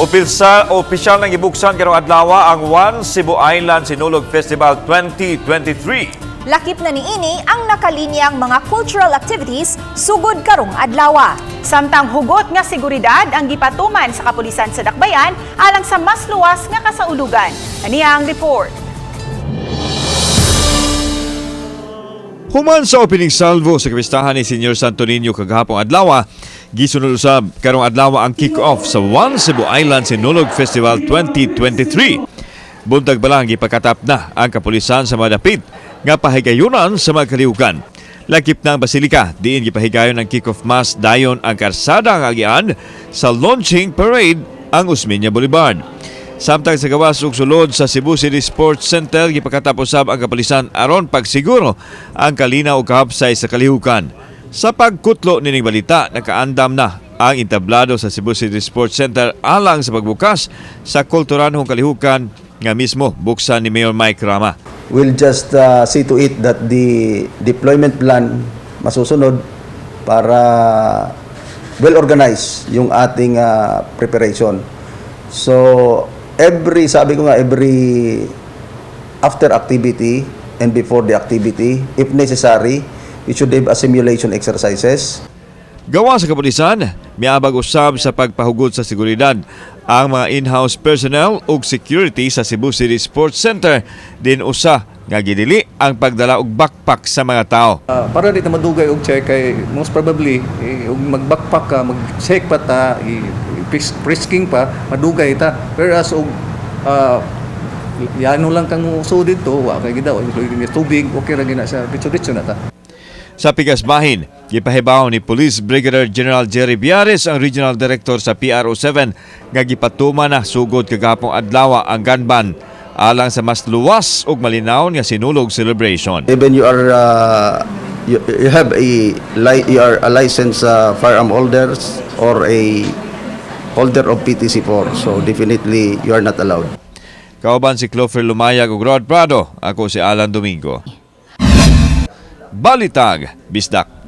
Opisyal nang gibuksan karong adlaw ang One Cebu Island Sinulog Festival 2023. Lakip na niini ang nakalinyang mga cultural activities sugod karong adlaw. Samtang hugot nga seguridad ang gipatuman sa kapulisan sa Dakbayan alang sa mas luwas nga kasaulugan. Aniya ang report. Human sa opening salvo sa kapistahan ni Senior Santo Niño kagahapong adlaw, gisunod usab karong adlaw ang kick-off sa One Cebu Island Sinulog Festival 2023. Buntag pa lang gipakatap na ang kapulisan sa mga dapit nga pahigayunan sa mga kalihukan. Lakip na ang basilika, diin gipahigayon ang kick-off mass dayon ang karsada ang agian sa launching parade ang Osmeña Boulevard. Samtang sa gawas ug sulod sa Cebu City Sports Center, gipakatap usab ang kapulisan aron pagsiguro ang kalinaw ug kahapsay sa kalihukan. Sa pagkutlo nining balita, nakaandam na ang entablado sa Cebu City Sports Center alang sa pagbukas sa kulturanhong kalihukan nga mismo buksan ni Mayor Mike Rama. We'll just see to it that the deployment plan masusunod para well-organized yung ating preparation. So, every after activity and before the activity, if necessary, we should have a simulation exercises. Gawa sa kapulisan, miabag usab sa pagpahugod sa seguridad ang mga in-house personnel ug security sa Cebu City Sports Center din usa nga gidili ang pagdala og backpack sa mga tao. Para di ta madugay og check kay most probably ug mag-backpack ka, mag-check pa ta, frisking pa, madugay ta. Whereas og yano lang kang uso dito, wa kay gidaw tubig, okay ra gina sa ditso na ta. Sa Pigasbahin, gipahibaw ni Police Brigadier General Jerry Biares, ang Regional Director sa PRO7, nga gipatuman na sugod kagapong adlaw ang gun ban alang sa mas luwas ug malinaw nga sinulog celebration. Even you are you have you are a licensed firearm holders or a holder of PTC4, so definitely you are not allowed. Kauban si Clover Lumayag ug Rod Prado, ako si Alan Domingo. Balitag Bisdak.